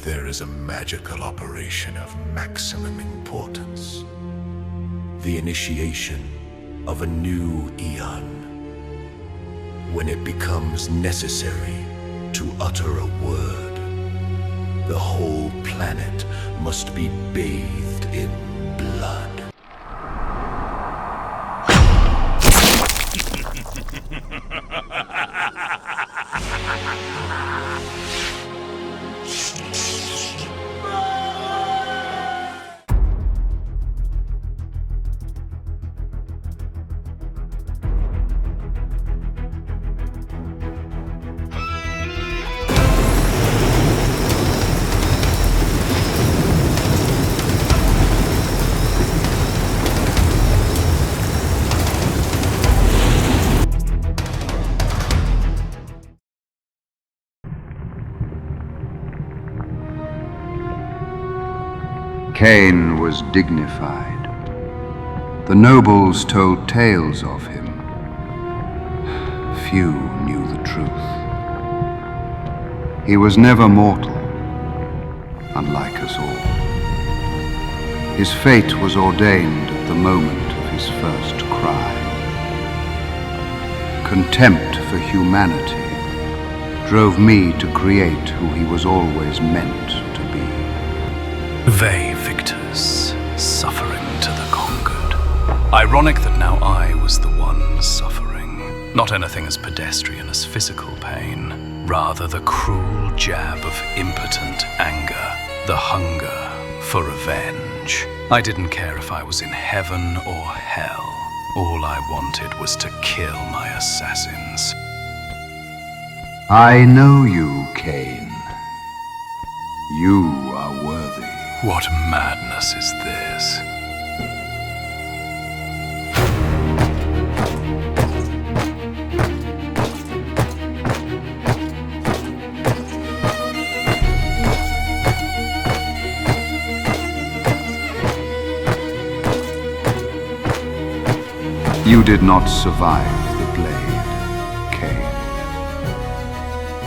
there is a magical operation of maximum importance. The initiation of a new eon. When it becomes necessary to utter a word, the whole planet must be bathed in blood. Kain was dignified. The nobles told tales of him. Few knew the truth. He was never mortal, unlike us all. His fate was ordained at the moment of his first cry. Contempt for humanity drove me to create who he was always meant to be. They victors, suffering to the conquered. Ironic that now I was the one suffering. Not anything as pedestrian as physical pain, rather the cruel jab of impotent anger, the hunger for revenge. I didn't care if I was in heaven or hell. All I wanted was to kill my assassins. I know you, Kain. You are worthy. What madness is this? You did not survive the blade, Kain.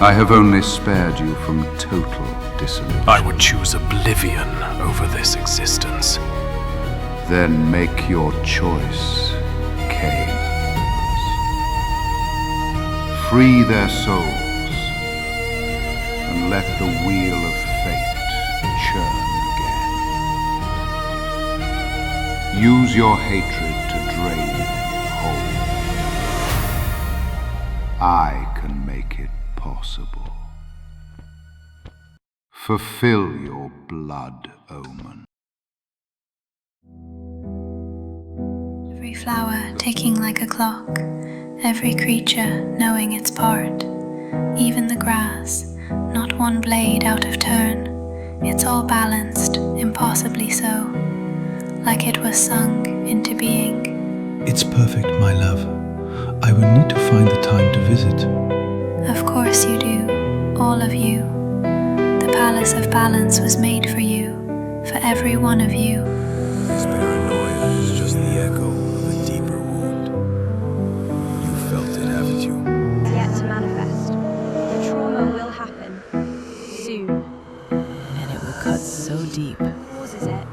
I have only spared you from total dissolution. I would choose oblivion over this existence. Then make your choice, Kain. Free their souls and let the wheel of fate churn again. Use your hatred to drain them whole. I can make it possible. Fulfill your blood omen. Every flower ticking like a clock, every creature knowing its part, even the grass, not one blade out of turn. It's all balanced, impossibly so, like it was sung into being. It's perfect, my love. I will need to find the time to visit. Of course you do, all of you. The palace of balance was made for you, for every one of you. This paranoia is just the echo of a deeper wound. You felt it, haven't you? It's yet to manifest. The trauma will happen. Soon. And it will cut so deep. Causes it.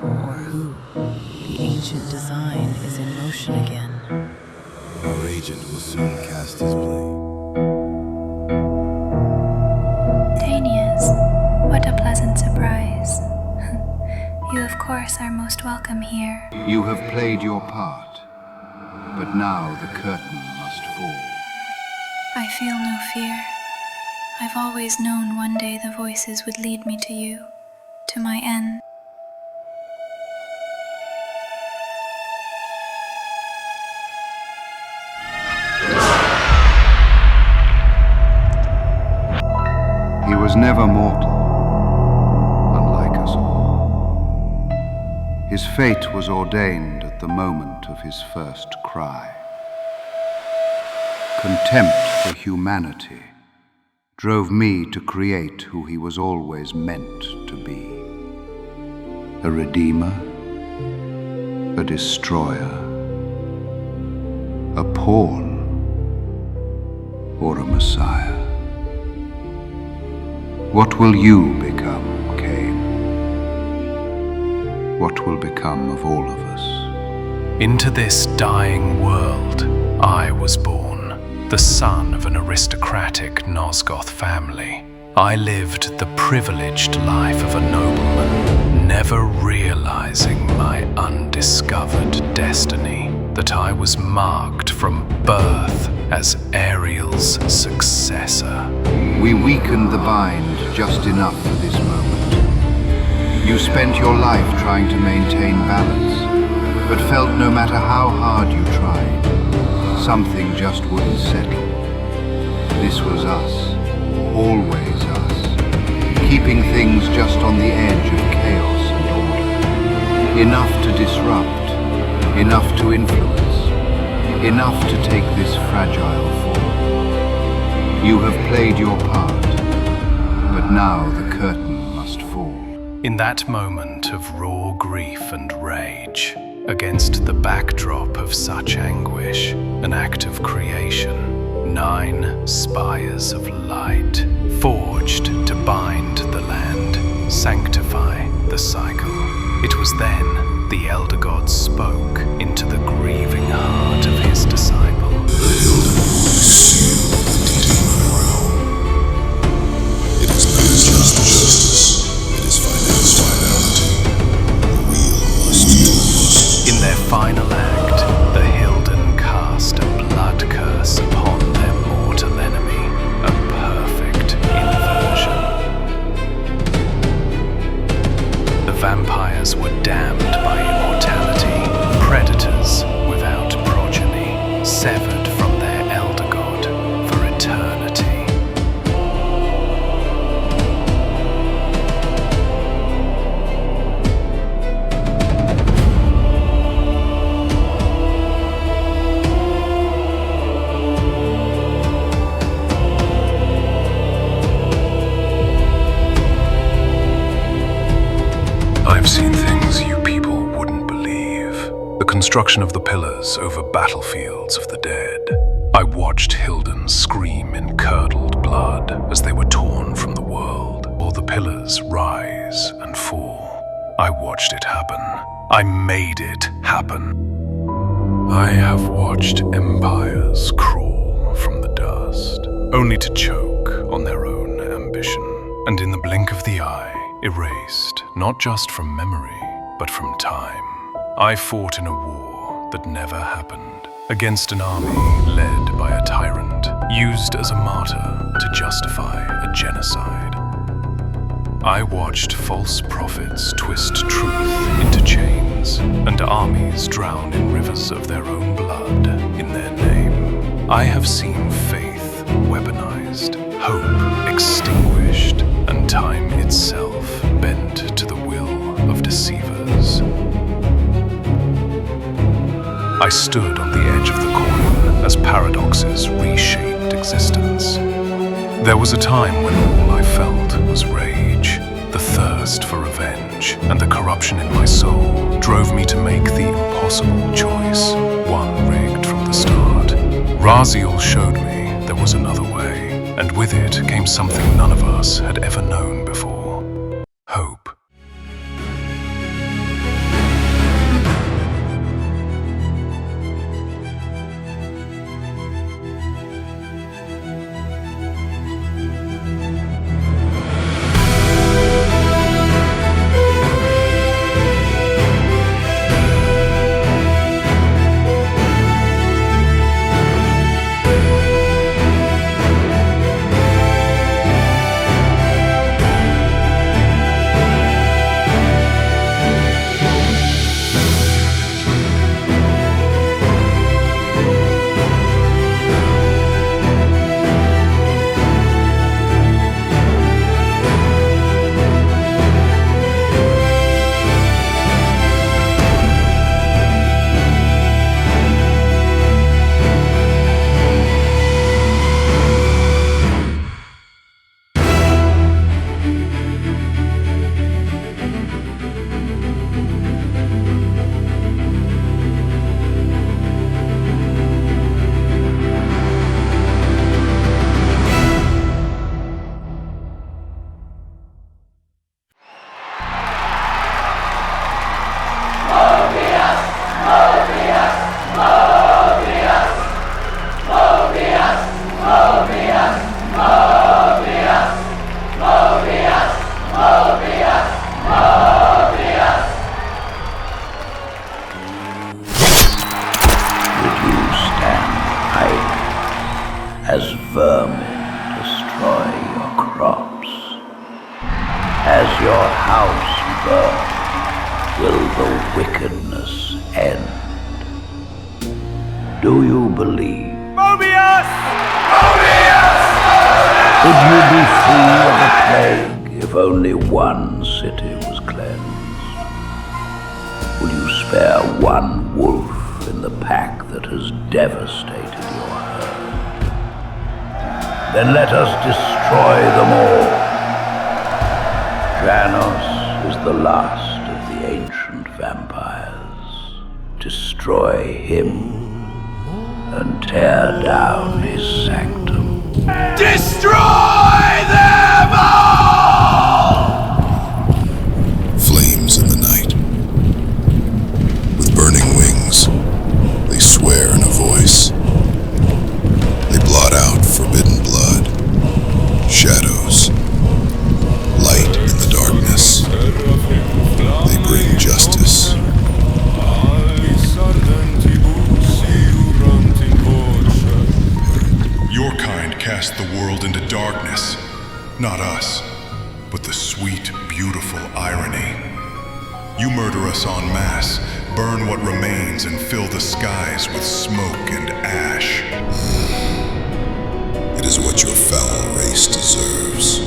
Or who? The ancient design is in motion again. Our agent will soon cast his blade. What a pleasant surprise. You of course are most welcome here. You have played your part, but now the curtain must fall. I feel no fear. I've always known one day the voices would lead me to you, to my end. He was never mortal, unlike us all. His fate was ordained at the moment of his first cry. Contempt for humanity drove me to create who he was always meant to be. A redeemer, a destroyer, a pawn, or a messiah. What will you become? what will become of all of us. Into this dying world, I was born, the son of an aristocratic Nosgoth family. I lived the privileged life of a nobleman, never realizing my undiscovered destiny, that I was marked from birth as Aerial's successor. We weakened the bind just enough for this moment. You spent your life trying to maintain balance, but felt no matter how hard you tried, something just wouldn't settle. This was us, always us, keeping things just on the edge of chaos and order. Enough to disrupt, enough to influence, enough to take this fragile form. You have played your part, but now the curtain must fall. In that moment of raw grief and rage, against the backdrop of such anguish, an act of creation, 9 spires of light, forged to bind the land, sanctify the cycle. It was then the elder god spoke into the grieving heart of his disciple. It is not just justice, it is finality. The wheel must. In their final act, the Hilden cast a blood curse upon their mortal enemy, a perfect inversion. The vampires were damned by immortality, predators without progeny, severed from their elder god for eternity. I've seen things you people wouldn't believe. The construction of the pillars over battlefields of the dead. I watched Hilden scream in curdled blood as they were torn from the world, or the pillars rise and fall. I watched it happen. I made it happen. I have watched empires crawl from the dust, only to choke on their own ambition, and in the blink of the eye, erased, not just from memory, but from time. I fought in a war that never happened, against an army led by a tyrant, used as a martyr to justify a genocide. I watched false prophets twist truth into chains, and armies drown in rivers of their own blood in their name. I have seen faith weaponized, hope extinguished, and time itself bent to the will of deceivers. I stood on the edge of the coin as paradoxes reshaped existence. There was a time when all I felt was rage, the thirst for revenge, and the corruption in my soul drove me to make the impossible choice, one rigged from the start. Raziel showed me there was another way, and with it came something none of us had ever known before: hope. your house burn, will the wickedness end? Do you believe? Mobius! Would you be free of the plague if only one city was cleansed? Will you spare one wolf in the pack that has devastated your herd? Then let us destroy them all. Janos is the last of the ancient vampires. Destroy him and tear down his sanctum. Destroy them all! Flames in the night. With burning wings, they swear in a voice. They blot out forbidden blood. Shadows. Light in the darkness. They bring justice. Your kind cast the world into darkness. Not us, but the sweet, beautiful irony. You murder us en masse, burn what remains, and fill the skies with smoke and ash. It is what your foul race deserves.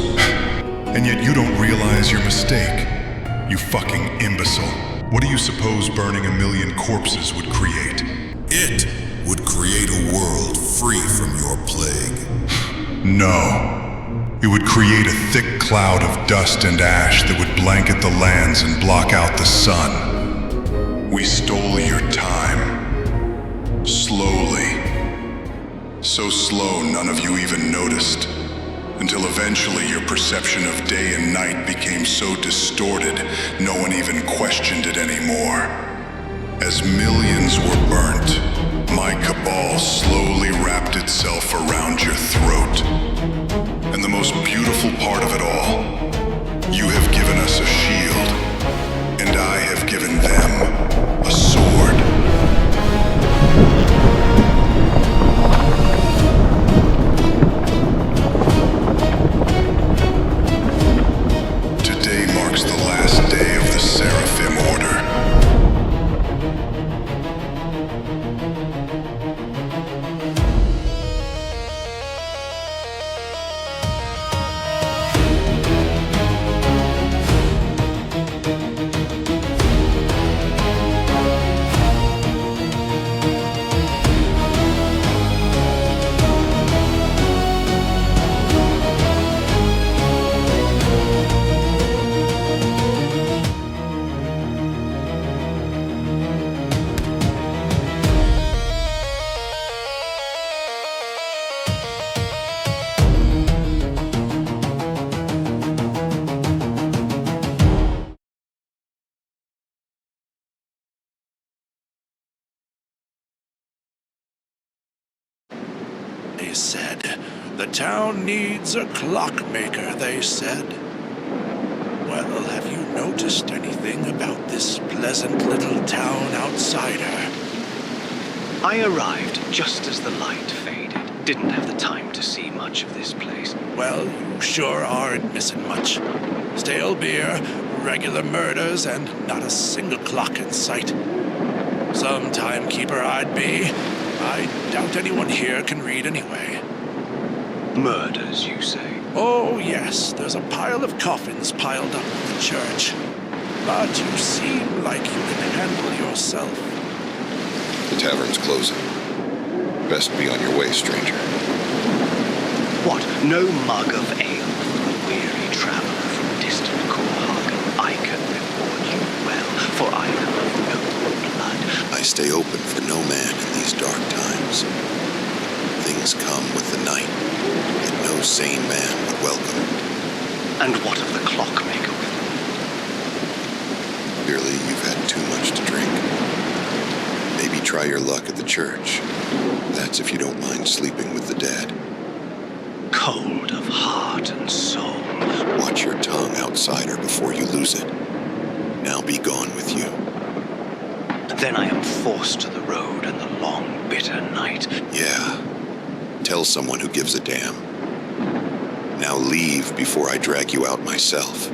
And yet you don't realize your mistake. You fucking imbecile. What do you suppose burning 1,000,000 corpses would create? It would create a world free from your plague. No. It would create a thick cloud of dust and ash that would blanket the lands and block out the sun. We stole your time. Slowly. So slow none of you even noticed. Until eventually your perception of day and night became so distorted, no one even questioned it anymore. As millions were burnt, my cabal slowly wrapped itself around your throat. And the most beautiful part of it all, you have given us a shield, and I have given them a sword. Today marks the last day of the Seraphim Order. They said, the town needs a clockmaker, they said. Well, have you noticed anything about this pleasant little town outsider? I arrived just as the light faded. Didn't have the time to see much of this place. Well, you sure aren't missing much. Stale beer, regular murders, and not a single clock in sight. Some timekeeper I'd be. I doubt anyone here can read anyway. Murders, you say? Oh, yes, there's a pile of coffins piled up in the church. But you seem like you can handle yourself. The tavern's closing. Best be on your way, stranger. What, no mug of ale for a weary traveler from distant Korhagen? I can reward you well, for I am of noble blood. I stay open for no man in these dark times. Things come with the night that no sane man would welcome. And what of the clockmaker with me? Clearly, you've had too much to drink. Maybe try your luck at the church. That's if you don't mind sleeping with the dead. Cold of heart and soul. Watch your tongue, outsider, before you lose it. Now be gone with you. Then I am forced to the road and the long, bitter night. Yeah. Tell someone who gives a damn. Now leave before I drag you out myself.